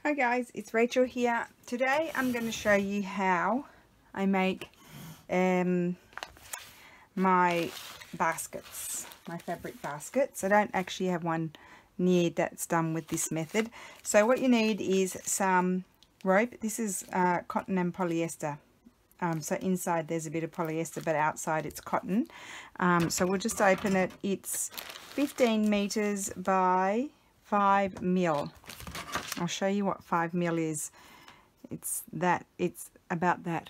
Hi guys, it's Rachel here. Today I'm going to show you how I make my baskets, my fabric baskets. I don't actually have one near that's done with this method. So what you need is some rope. This is cotton and polyester. So inside there's a bit of polyester, but outside it's cotton. So we'll just open it. It's 15 meters by 5 mil. I'll show you what 5 mil is. It's about that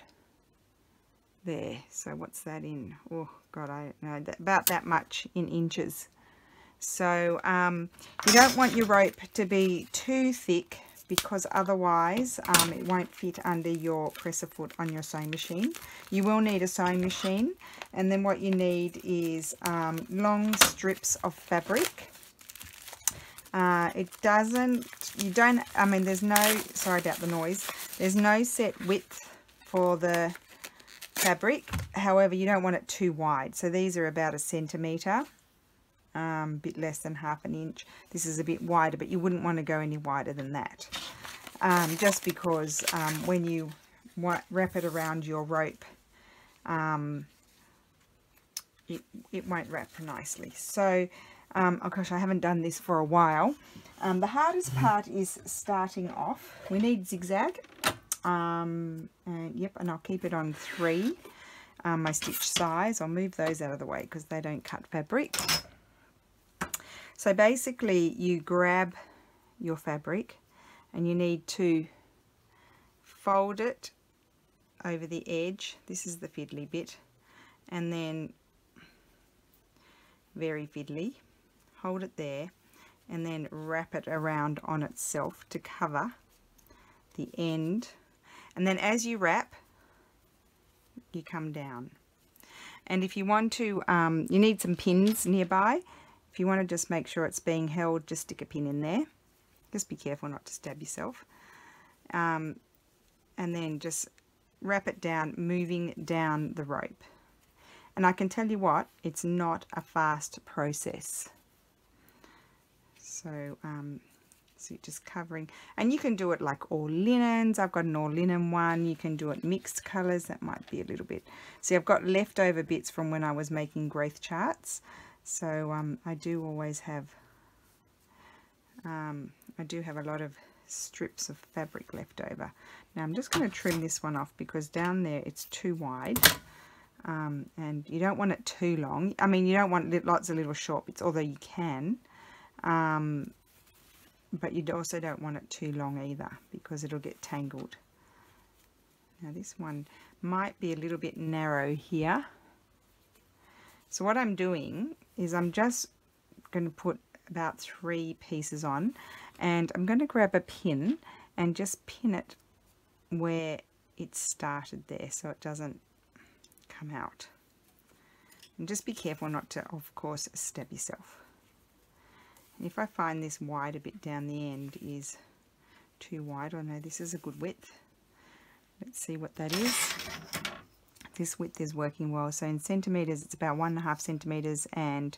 there. So what's that in? Oh God, I don't know. About that much in inches. So you don't want your rope to be too thick, because otherwise it won't fit under your presser foot on your sewing machine. You will need a sewing machine, and then what you need is long strips of fabric. There's no, sorry about the noise, there's no set width for the fabric. However, you don't want it too wide. So these are about 1 centimetre, bit less than ½ an inch. This is a bit wider, but you wouldn't want to go any wider than that. Just because when you wrap it around your rope, it won't wrap nicely. So oh gosh, I haven't done this for a while. The hardest part is starting off. We need zigzag, and I'll keep it on 3, my stitch size. I'll move those out of the way because they don't cut fabric. So basically you grab your fabric and you need to fold it over the edge. This is the fiddly bit, and then very fiddly, hold it there and then wrap it around on itself to cover the end. And then as you wrap, you come down. And if you want to, you need some pins nearby. If you want to just make sure it's being held, just stick a pin in there. Just be careful not to stab yourself. And then just wrap it down, moving down the rope. And I can tell you what, it's not a fast process. So, so just covering, and you can do it like all linens. I've got an all linen one. You can do it mixed colors. That might be a little bit. See, I've got leftover bits from when I was making growth charts. So I do always have, I do have a lot of strips of fabric left over. Now I'm just going to trim this one off because down there it's too wide. And you don't want it too long. I mean, you don't want lots of little short bits, although you can. But you also don't want it too long either, because it'll get tangled. Now this one might be a little bit narrow here. So what I'm doing is I'm just going to put about 3 pieces on, and I'm going to grab a pin and just pin it where it started there so it doesn't come out. And just be careful not to, of course, stab yourself. And if I find this wide a bit down the end is too wide, I know this is a good width. Let's see what that is. This width is working well. So in centimeters, it's about 1.5 centimeters and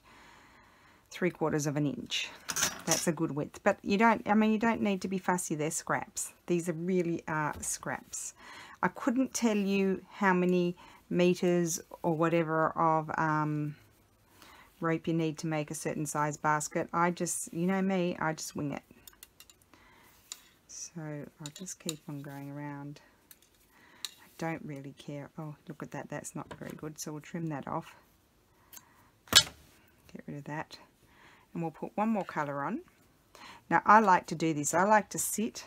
3/4 of an inch. That's a good width. But you don't, you don't need to be fussy. They're scraps. These are really scraps. I couldn't tell you how many meters or whatever of rope you need to make a certain size basket. I just, you know me, I just wing it. So I'll just keep on going around. I don't really care. Oh, look at that, that's not very good. So we'll trim that off. Get rid of that. And we'll put one more colour on. Now I like to do this. I like to sit,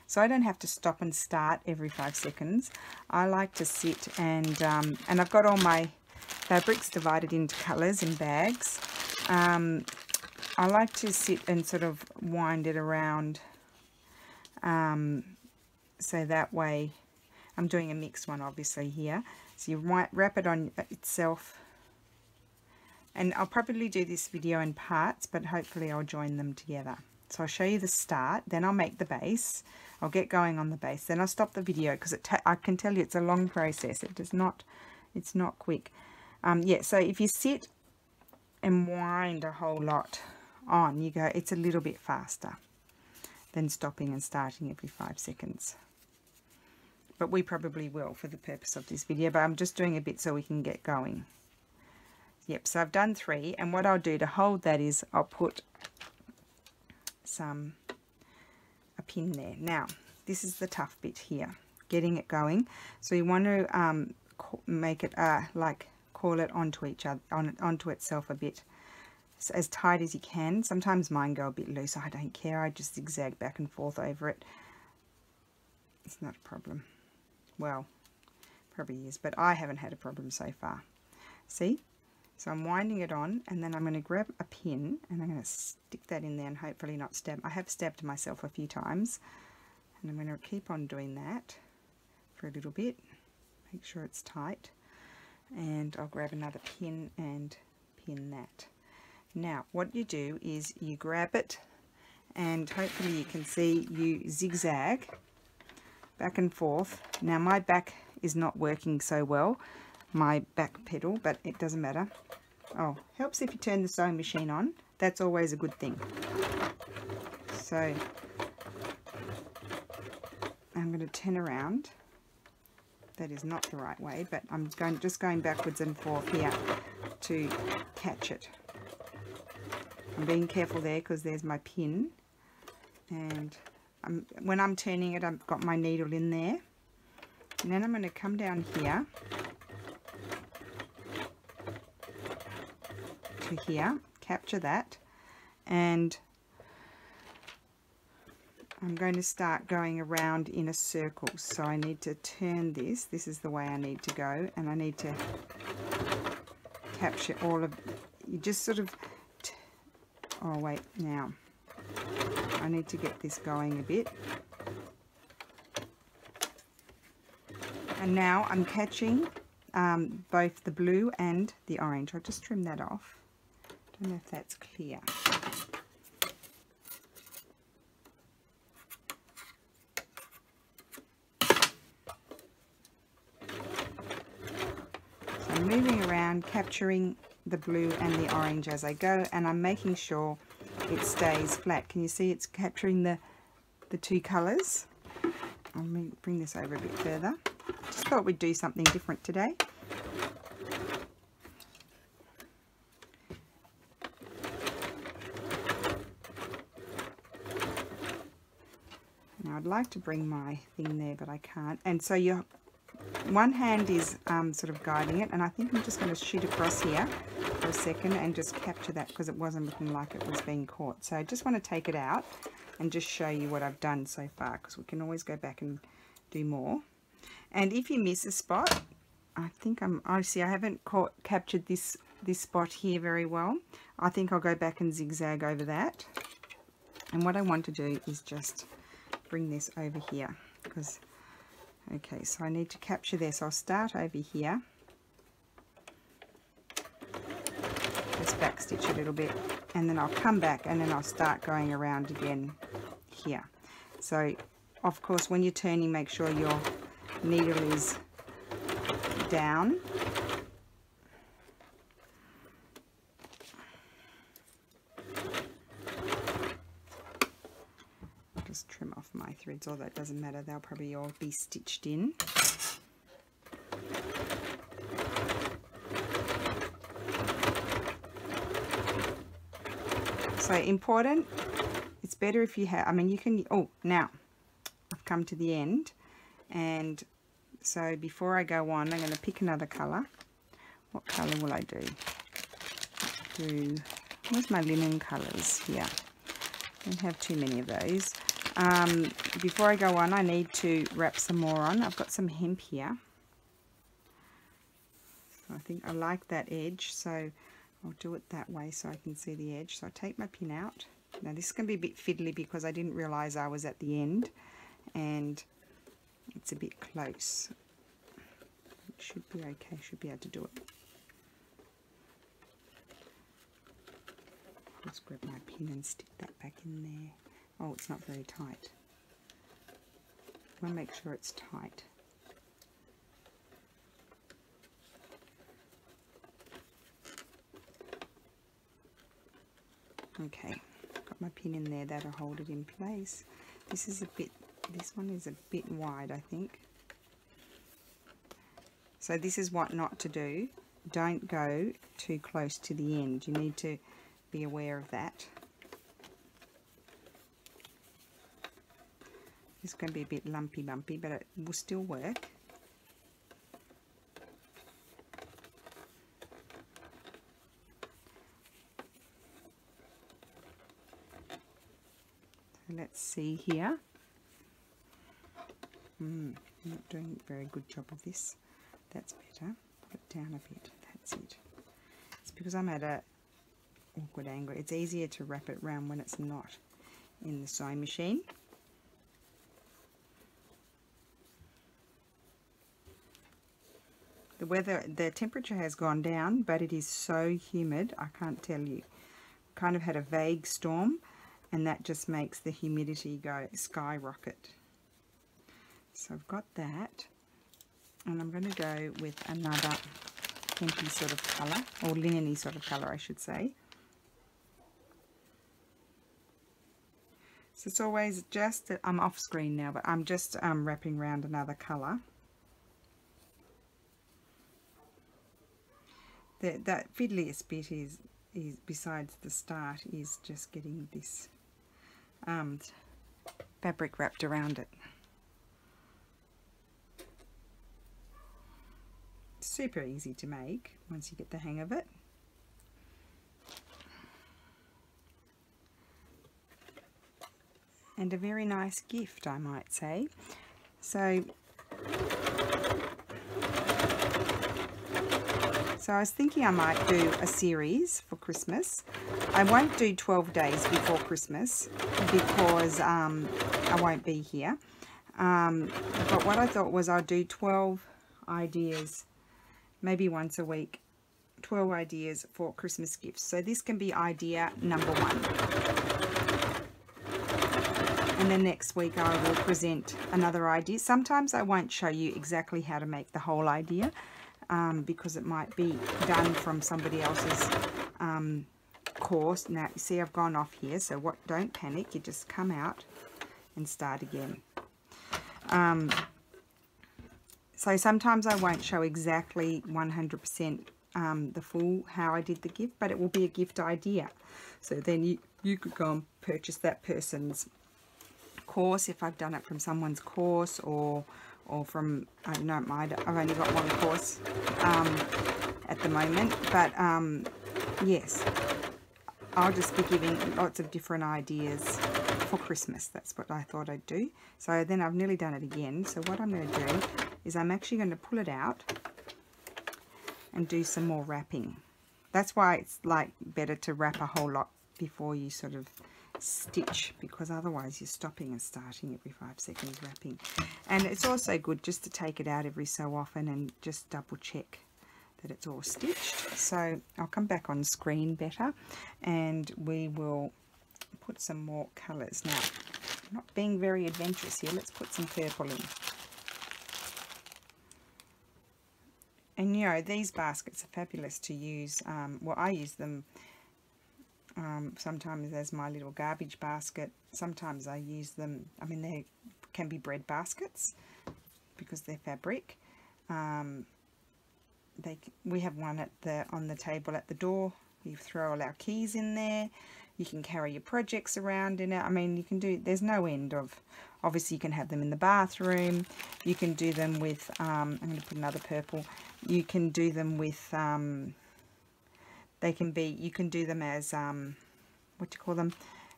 so I don't have to stop and start every 5 seconds. I like to sit and I've got all my fabrics divided into colours in bags. I like to sit and sort of wind it around, so that way I'm doing a mixed one obviously here. So you might wrap it on itself, and I'll probably do this video in parts, but hopefully I'll join them together. So I'll show you the start, then I'll make the base. I'll get going on the base, then I'll stop the video because I can tell you it's a long process. It's not quick. Yeah, so if you sit and wind a whole lot on, you go, it's a little bit faster. than stopping and starting every 5 seconds. But we probably will for the purpose of this video, but I'm just doing a bit so we can get going. Yep, so I've done 3, and what I'll do to hold that is I'll put a pin there. Now, this is the tough bit here, getting it going. So you want to make it like call it onto each other, onto itself a bit, so as tight as you can. Sometimes mine go a bit loose. I don't care. I just zigzag back and forth over it. It's not a problem. Well, probably is, but I haven't had a problem so far. See? So I'm winding it on, and then I'm going to grab a pin and I'm going to stick that in there and hopefully not stab. I have stabbed myself a few times, and I'm going to keep on doing that for a little bit. Make sure it's tight, and I'll grab another pin and pin that. Now what you do is you grab it, and hopefully you can see you zigzag back and forth. Now my back is not working so well, my back pedal, but it doesn't matter. Oh, helps if you turn the sewing machine on. That's always a good thing. So I'm going to turn around. That is not the right way, but I'm just going backwards and forth here to catch it. I'm being careful there because there's my pin, and when I'm turning it, I've got my needle in there, and then I'm going to come down here to here, capture that, and I'm going to start going around in a circle. So I need to turn this. This is the way I need to go, and I need to capture all of, you just sort of, oh wait, now I need to get this going a bit. And now I'm catching both the blue and the orange. I'll just trim that off. Don't know if that's clear. So I'm moving around, capturing the blue and the orange as I go, and I'm making sure it stays flat. Can you see it's capturing the two colours? I'll bring this over a bit further. Just thought we'd do something different today. Now I'd like to bring my thing there, but I can't. And so your one hand is sort of guiding it, and I think I'm just going to shoot across here for a second and just capture that because it wasn't looking like it was being caught. So I just want to take it out and just show you what I've done so far, because we can always go back and do more. And if you miss a spot, I think I haven't captured this spot here very well. I think I'll go back and zigzag over that. And what I want to do is just bring this over here, because okay, so I need to capture this. I'll start over here, just backstitch a little bit, and then I'll come back and then I'll start going around again here. So of course when you're turning, make sure your needle is down. Just trim off my threads, although it doesn't matter, they'll probably all be stitched in. So important, it's better if you have, I mean you can, oh now I've come to the end, and so before I go on I'm going to pick another colour. What colour will I do? Where's my linen colours here? I don't have too many of those. Before I go on, I need to wrap some more on. I've got some hemp here. I think I like that edge, so I'll do it that way so I can see the edge. So I take my pin out. Now this is going to be a bit fiddly because I didn't realise I was at the end and it's a bit close. It should be okay, should be able to do it. Just grab my pin and stick that back in there. Oh, it's not very tight. I want to make sure it's tight. Okay, got my pin in there, that'll hold it in place. This one is a bit wide, I think. So this is what not to do. Don't go too close to the end. You need to be aware of that. It's going to be a bit lumpy bumpy, but it will still work. So let's see here. I'm not doing a very good job of this. That's better. Put it down a bit. That's it. It's because I'm at a awkward angle. It's easier to wrap it round when it's not in the sewing machine. The temperature has gone down, but it is so humid, I can't tell you. Kind of had a vague storm, and that just makes the humidity go skyrocket. So I've got that, and I'm going to go with another pinky sort of colour, or linen-y sort of colour, I should say. So it's always just, I'm off screen now, but I'm just wrapping around another colour. That fiddliest bit is besides the start is just getting this fabric wrapped around it. Super easy to make once you get the hang of it. And a very nice gift, I might say. So I was thinking I might do a series for Christmas. I won't do 12 days before Christmas because I won't be here. But what I thought was I'd do 12 ideas, maybe once a week, 12 ideas for Christmas gifts. So this can be idea number 1. And then next week I will present another idea. Sometimes I won't show you exactly how to make the whole idea. Because it might be done from somebody else's course. Now, you see I've gone off here, so don't panic. You just come out and start again. So sometimes I won't show exactly 100% the full how I did the gift, but it will be a gift idea. So then you could go and purchase that person's course if I've done it from someone's course, or from, I don't mind, I've only got one course at the moment, but yes, I'll just be giving lots of different ideas for Christmas. That's what I thought I'd do. So then I've nearly done it again. So what I'm going to do is I'm actually going to pull it out and do some more wrapping. That's why it's like better to wrap a whole lot before you sort of stitch, because otherwise you're stopping and starting every 5 seconds wrapping. And it's also good just to take it out every so often and just double check that it's all stitched. So I'll come back on screen better and we will put some more colours. Now, I'm not being very adventurous here, let's put some purple in. And you know, these baskets are fabulous to use. Well, I use them sometimes as my little garbage basket. Sometimes I use them, I mean, they can be bread baskets because they're fabric. We have one on the table at the door. You throw all our keys in there. You can carry your projects around in it. I mean, you can do, there's no end of, obviously you can have them in the bathroom. You can do them with, I'm going to put another purple. You can do them with, they can be, you can do them as, what do you call them,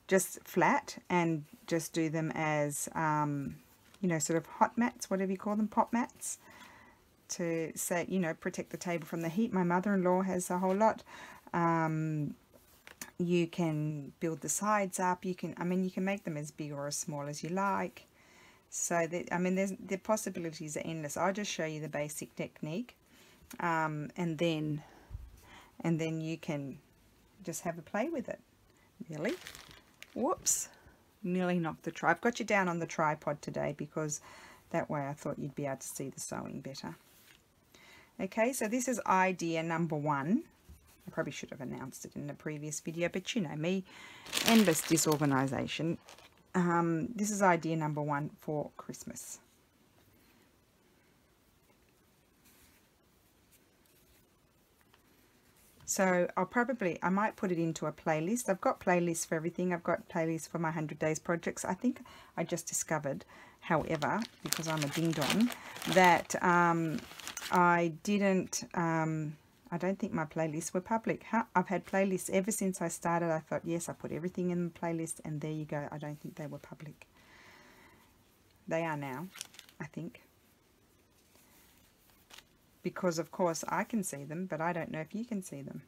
just flat, and just do them as, you know, sort of hot mats, whatever you call them, pop mats, to say, you know, protect the table from the heat. My mother-in-law has a whole lot. You can build the sides up. You can, I mean, you can make them as big or as small as you like. So that, I mean, the possibilities are endless. I'll just show you the basic technique, and then you can just have a play with it. Nearly, whoops, nearly knocked the tripod. I've got you down on the tripod today because that way I thought you'd be able to see the sewing better. Okay, so this is idea number 1. I probably should have announced it in the previous video, but you know me, endless disorganization. This is idea number 1 for Christmas. So I might put it into a playlist. I've got playlists for everything. I've got playlists for my 100 days projects. I think I just discovered, however, because I'm a ding-dong, that I don't think my playlists were public. I've had playlists ever since I started. I thought, yes, I put everything in the playlist, and there you go. I don't think they were public. They are now, I think. Because, of course, I can see them, but I don't know if you can see them.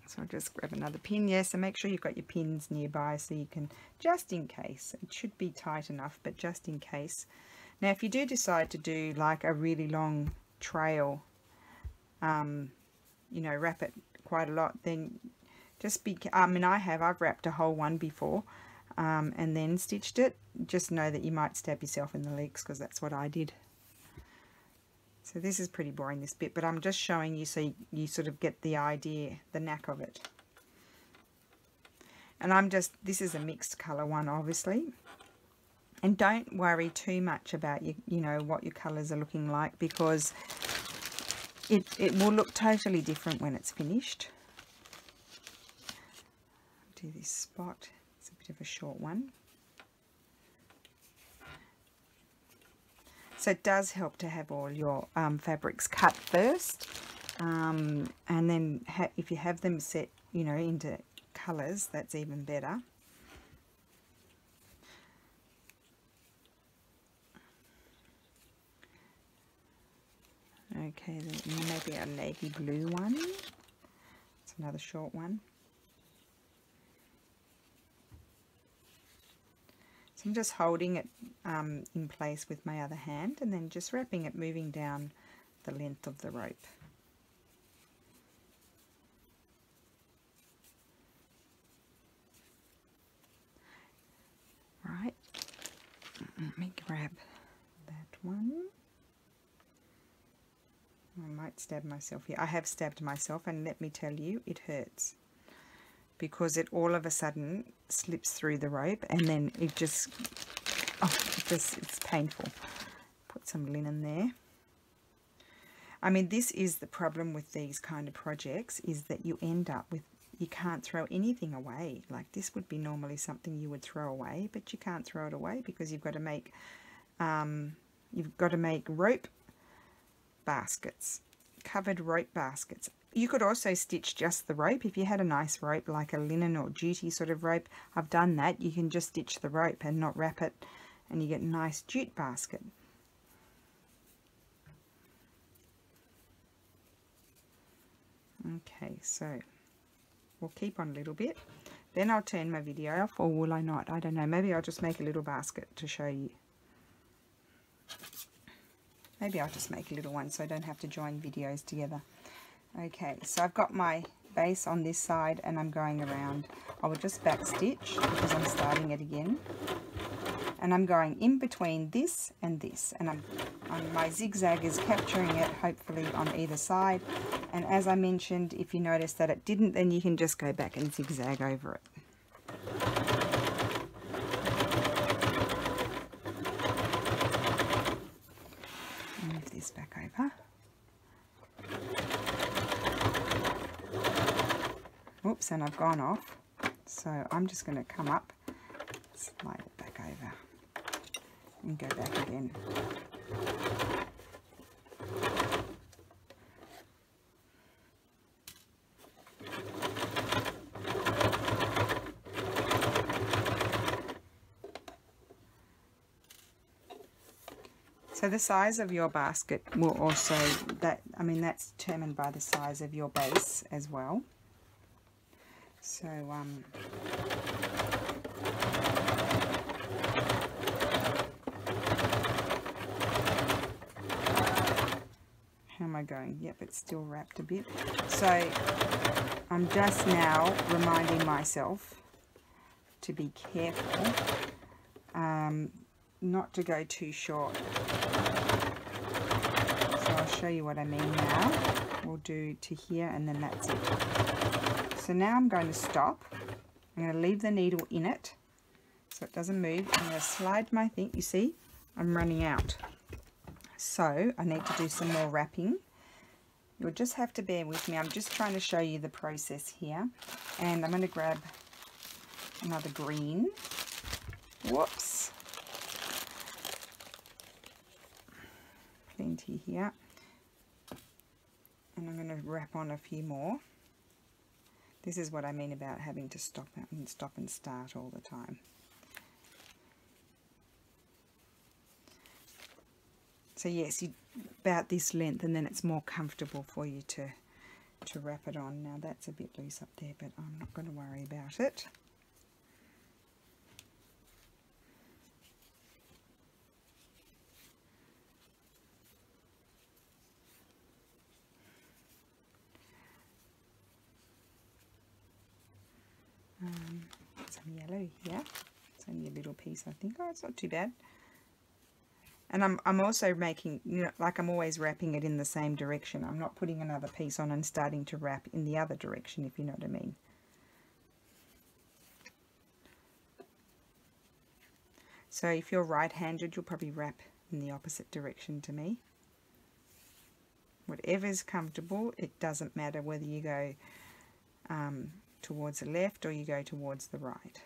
So I'll just grab another pin. Yes, and make sure you've got your pins nearby so you can, just in case. It should be tight enough, but just in case. Now, if you do decide to do like a really long trail, you know, wrap it quite a lot, then just be, I've wrapped a whole one before and then stitched it. Just know that you might stab yourself in the legs, because that's what I did. So this is pretty boring, this bit, but I'm just showing you so you sort of get the idea, the knack of it. And this is a mixed colour one, obviously. And don't worry too much about you know what your colours are looking like, because it will look totally different when it's finished. Do this spot. It's a bit of a short one. So it does help to have all your fabrics cut first, and then if you have them set, you know, into colours, that's even better. Okay, then maybe a navy blue one. It's another short one. So I'm just holding it in place with my other hand, and then just wrapping it, moving down the length of the rope. Right, let me grab that one. I might stab myself here. I have stabbed myself, and let me tell you, it hurts. Because it all of a sudden slips through the rope, and then it just, it's painful. Put some linen there. I mean, this is the problem with these kind of projects, is that you end up with, you can't throw anything away. Like, this would be normally something you would throw away, but you can't throw it away because you've got to make, rope baskets, covered rope baskets. You could also stitch just the rope. If you had a nice rope, like a linen or duty sort of rope, I've done that. You can just stitch the rope and not wrap it, and you get a nice jute basket. Okay, so we'll keep on a little bit. Then I'll turn my video off, or will I not? I don't know. Maybe I'll just make a little basket to show you. Maybe I'll just make a little one so I don't have to join videos together. Okay, so I've got my base on this side, and I'm going around. I will just back stitch because I'm starting it again, and I'm going in between this and this, and my zigzag is capturing it hopefully on either side. And as I mentioned, if you notice that it didn't, then you can just go back and zigzag over it. Move this back over. Oops, and I've gone off, so I'm just going to come up, slide it back over, and go back again. So the size of your basket will also, that's determined by the size of your base as well. So, how am I going? Yep, it's still wrapped a bit. So I'm just now reminding myself to be careful, not to go too short. So I'll show you what I mean now. We'll do to here and then that's it. So now I'm going to stop. I'm going to leave the needle in it so it doesn't move. I'm going to slide my thing. You see, I'm running out. So I need to do some more wrapping. You'll just have to bear with me. I'm just trying to show you the process here. And I'm going to grab another green. Whoops. Plenty here. And I'm going to wrap on a few more. This is what I mean about having to stop and start all the time. So yes, about this length, and then it's more comfortable for you to wrap it on. Now that's a bit loose up there, but I'm not going to worry about it. Some yellow here. It's only a little piece, I think. Oh, it's not too bad. And I'm also making, you know, like I'm always wrapping it in the same direction. I'm not putting another piece on and starting to wrap in the other direction, if you know what I mean. So if you're right-handed, you'll probably wrap in the opposite direction to me. Whatever's comfortable, it doesn't matter whether you go towards the left or you go towards the right.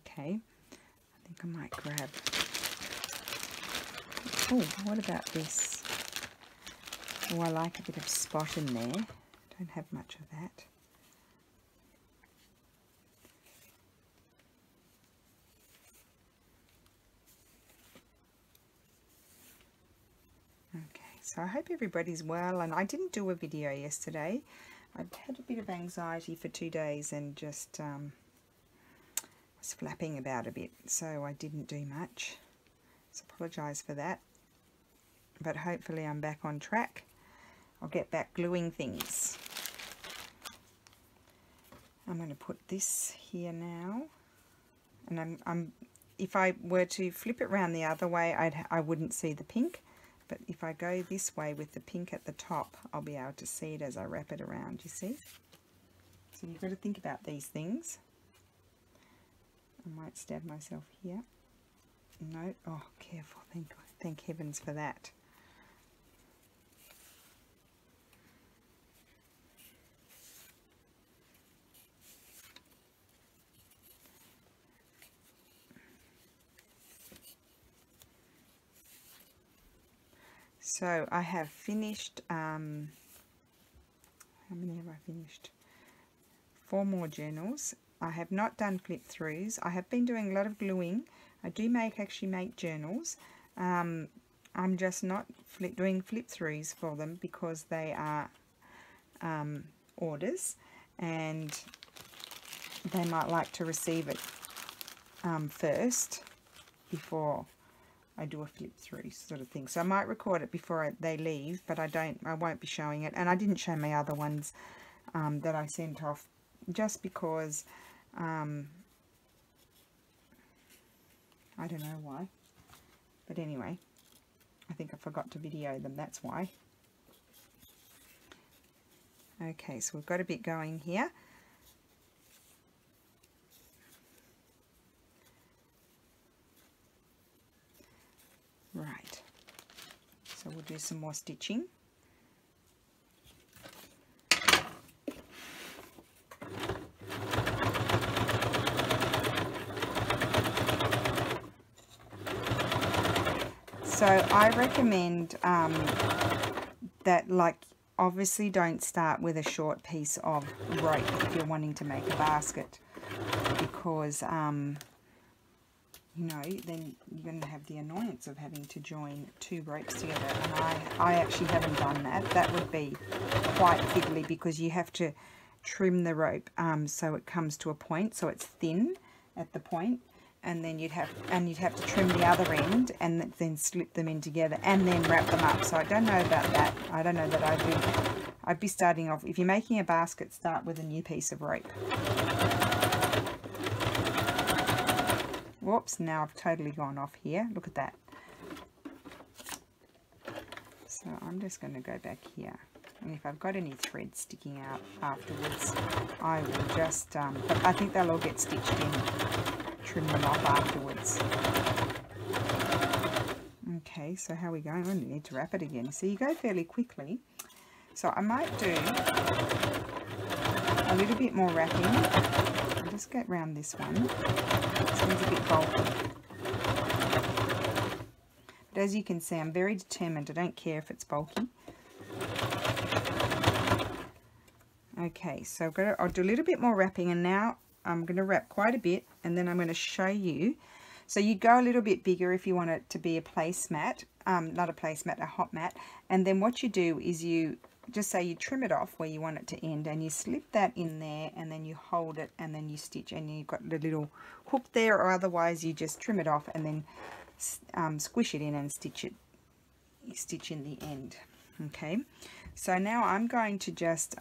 Okay, I think I might grab, oh, what about this? Oh, I like a bit of spot in there. Don't have much of that. Okay, so I hope everybody's well, and I didn't do a video yesterday. I'd had a bit of anxiety for 2 days and just was flapping about a bit, so I didn't do much. So apologise for that, but hopefully I'm back on track. I'll get back gluing things. I'm going to put this here now, and I'm if I were to flip it around the other way, I wouldn't see the pink, but if I go this way with the pink at the top, I'll be able to see it as I wrap it around, you see? So you've got to think about these things. I might stab myself here. No, oh, careful, thank heavens for that. So I have finished, how many have I finished? 4 more journals. I have not done flip throughs. I have been doing a lot of gluing. I do actually make journals. I'm just not doing flip throughs for them because they are orders and they might like to receive it first before I do a flip through sort of thing. So I might record it before they leave, but I won't be showing it. And I didn't show my other ones that I sent off just because I don't know why. But anyway, I think I forgot to video them, that's why. Okay, so we've got a bit going here. Right, so we'll do some more stitching. So I recommend that, like, obviously don't start with a short piece of rope if you're wanting to make a basket, because you know, then you're going to have the annoyance of having to join 2 ropes together, and I actually haven't done that. That would be quite fiddly because you have to trim the rope so it comes to a point, so it's thin at the point, and then you'd have to trim the other end and then slip them in together and then wrap them up. So I don't know about that. I don't know that I'd be starting off, if you're making a basket, start with a new piece of rope. Whoops, now I've totally gone off here. Look at that. So I'm just going to go back here. And if I've got any thread sticking out afterwards, I will just, but I think they'll all get stitched in. Trim them off afterwards. Okay, so how are we going? I only need to wrap it again. So you go fairly quickly. So I might do a little bit more wrapping. I'll just get around this one. This one's a bit bulky. But as you can see, I'm very determined. I don't care if it's bulky. Okay, so I'll do a little bit more wrapping, and now I'm going to wrap quite a bit, and then I'm going to show you. So you go a little bit bigger if you want it to be a placemat, not a placemat, a hot mat. And then what you do is you just say you trim it off where you want it to end, and you slip that in there, and then you hold it, and then you stitch, and you've got the little hook there, or otherwise you just trim it off and then squish it in and stitch in the end. Okay, so now I'm going to just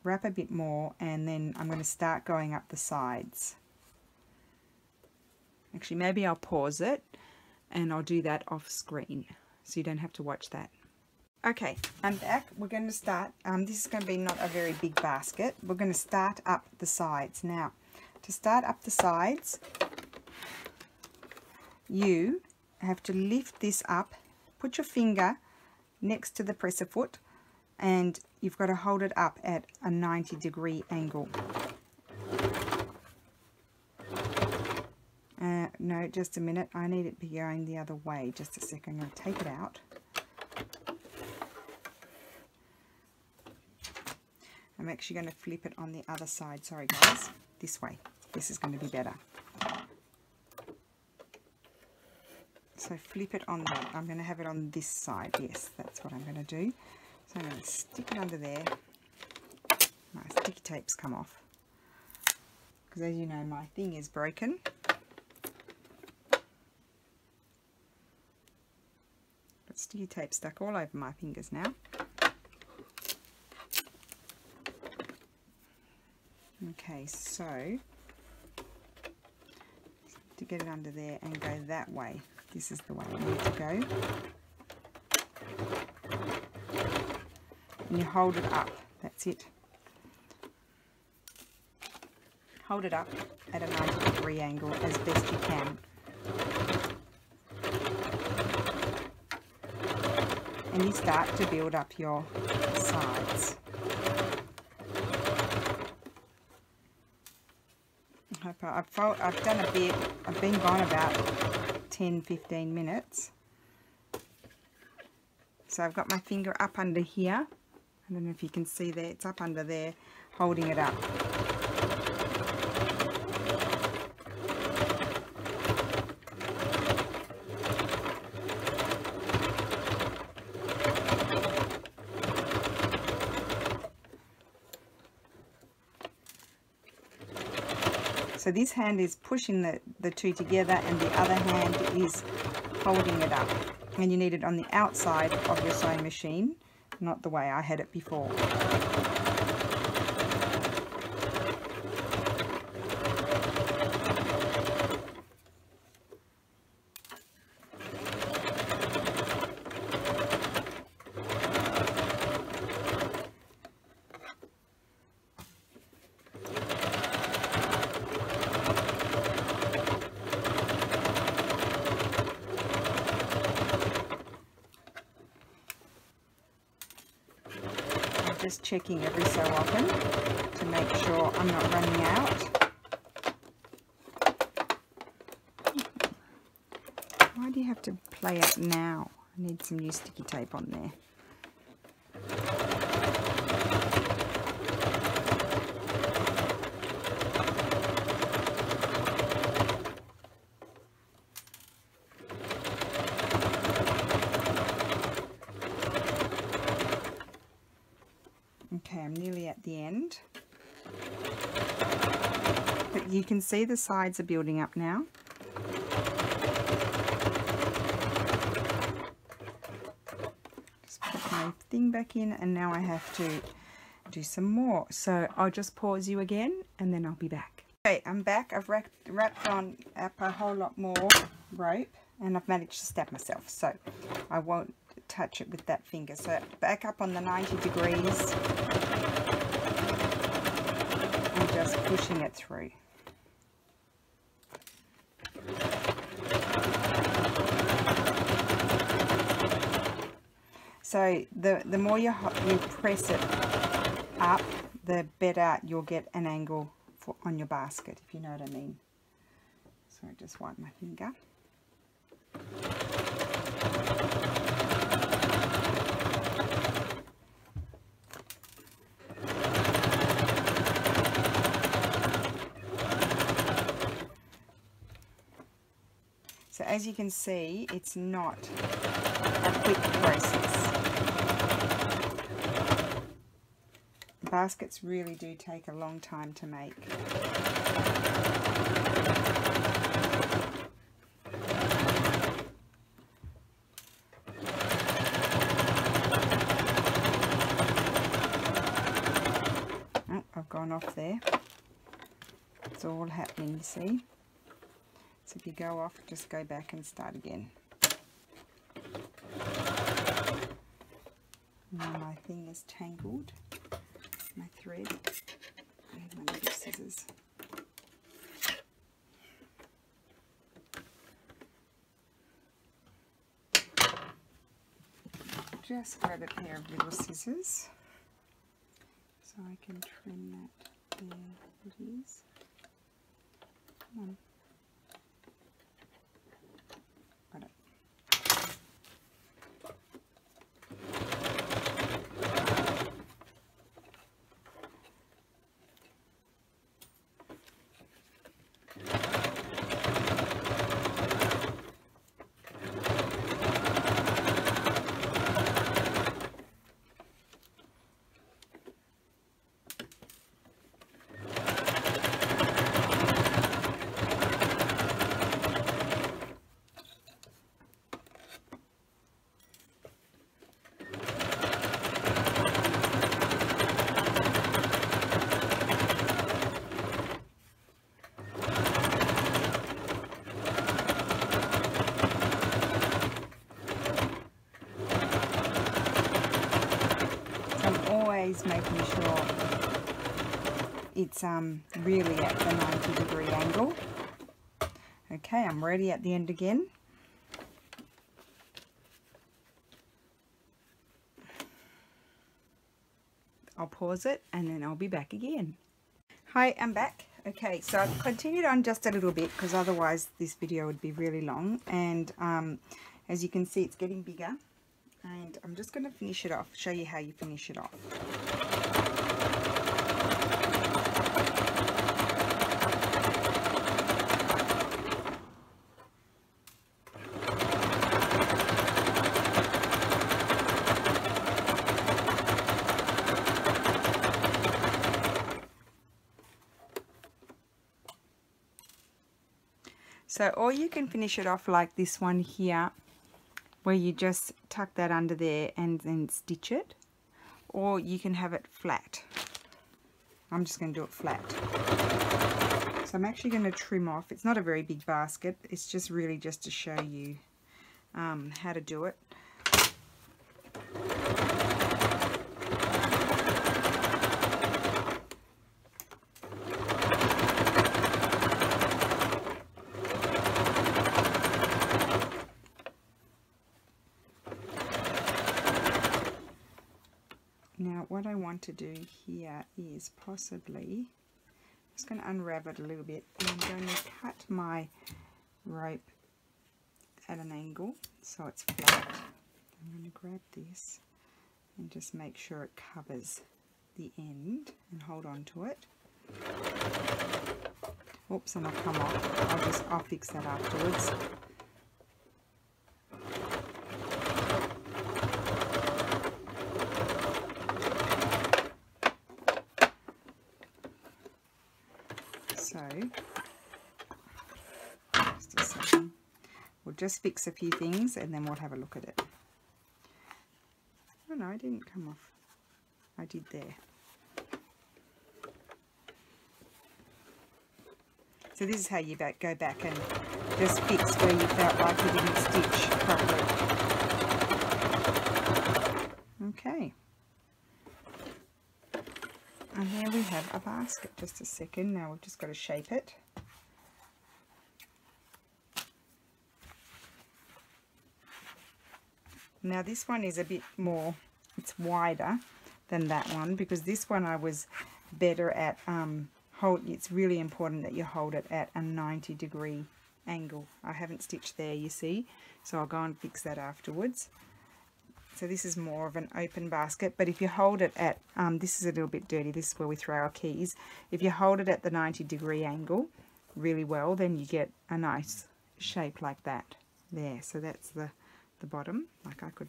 wrap a bit more, and then I'm going to start going up the sides. Actually, maybe I'll pause it and I'll do that off screen so you don't have to watch that. Okay, I'm back. We're going to start, this is going to be not a very big basket. We're going to start up the sides. Now, to start up the sides, you have to lift this up, put your finger next to the presser foot, and you've got to hold it up at a 90-degree angle. No, just a minute. I need it to be going the other way. Just a second. I'm going to take it out. I'm actually going to flip it on the other side. Sorry, guys. This way. This is going to be better. So flip it on that. I'm going to have it on this side. Yes, that's what I'm going to do. So I'm going to stick it under there. My sticky tape's come off, because as you know, my thing is broken. Got sticky tape stuck all over my fingers now. Okay, so to get it under there and go that way, this is the way I need to go. And you hold it up, that's it. Hold it up at a 90-degree angle as best you can. And you start to build up your sides. I've done a bit. I've been gone about 10-15 minutes. So I've got my finger up under here. I don't know if you can see there. It's up under there, holding it up. So this hand is pushing the two together, and the other hand is holding it up. And you need it on the outside of your sewing machine, not the way I had it before. Just checking every so often to make sure I'm not running out. Why do you have to play up now? I need some new sticky tape on there. Okay, I'm nearly at the end. But you can see the sides are building up now. my thing back in, and now I have to do some more. So I'll just pause you again and then I'll be back. Okay, I'm back. I've wrapped on up a whole lot more rope, and I've managed to stab myself, so I won't touch it with that finger. So back up on the 90 degrees and just pushing it through. So the more you press it up, the better you'll get an angle on your basket, if you know what I mean. So I just wipe my finger. So as you can see, it's not a quick process. Baskets really do take a long time to make. Oh, I've gone off there. It's all happening, you see. So if you go off, just go back and start again. Now my thing is tangled. My thread. I have my little scissors. Just grab a pair of little scissors so I can trim that. There it is. Come on. Got it. Making sure it's really at the 90-degree angle. Okay, I'm ready at the end again. I'll pause it and then I'll be back again. Hi, I'm back. Okay, so I've continued on just a little bit because otherwise this video would be really long, and as you can see, it's getting bigger. And I'm just going to finish it off, show you how you finish it off. So, or you can finish it off like this one here, where you just tuck that under there and then stitch it, or you can have it flat. I'm just going to do it flat. So I'm actually going to trim off. It's not a very big basket, it's just really just to show you how to do it. Now what I want to do here is possibly, just going to unravel it a little bit, and I'm going to cut my rope at an angle so it's flat. I'm going to grab this and just make sure it covers the end and hold on to it. Oops, and I'll come off. I'll fix that afterwards. So, just a second. We'll just fix a few things and then we'll have a look at it. Oh no, I didn't come off. I did there. So this is how you go back and just fix where you felt like you didn't stitch properly. Okay. And there we have a basket. Just a second. Now we've just got to shape it. Now this one is a bit more, it's wider than that one, because this one I was better at it's really important that you hold it at a 90-degree angle. I haven't stitched there, you see, so I'll go and fix that afterwards. So this is more of an open basket, but if you hold it at, this is a little bit dirty, this is where we throw our keys. If you hold it at the 90-degree angle really well, then you get a nice shape like that there. So that's the bottom. Like I could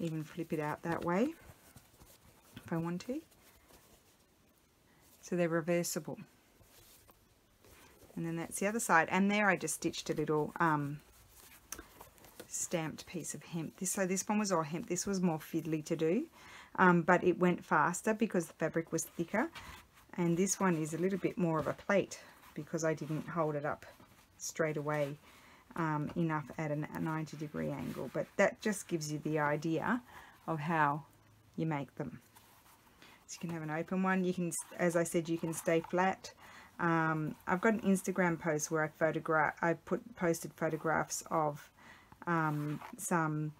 even flip it out that way if I want to. So they're reversible. And then that's the other side. And there I just stitched a little stamped piece of hemp. So this one was all hemp. This was more fiddly to do, but it went faster because the fabric was thicker. And this one is a little bit more of a plate because I didn't hold it up straight away enough at a 90-degree angle. But that just gives you the idea of how you make them. So you can have an open one. You can, as I said, you can stay flat. I've got an Instagram post where I posted photographs of some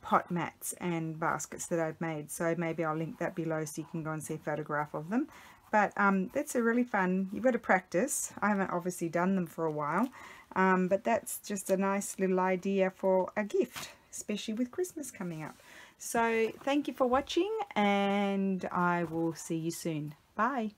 pot mats and baskets that I've made. So maybe I'll link that below so you can go and see a photograph of them. But that's a really fun, you've got to practice. I haven't obviously done them for a while, but that's just a nice little idea for a gift, especially with Christmas coming up. So thank you for watching, and I will see you soon. Bye.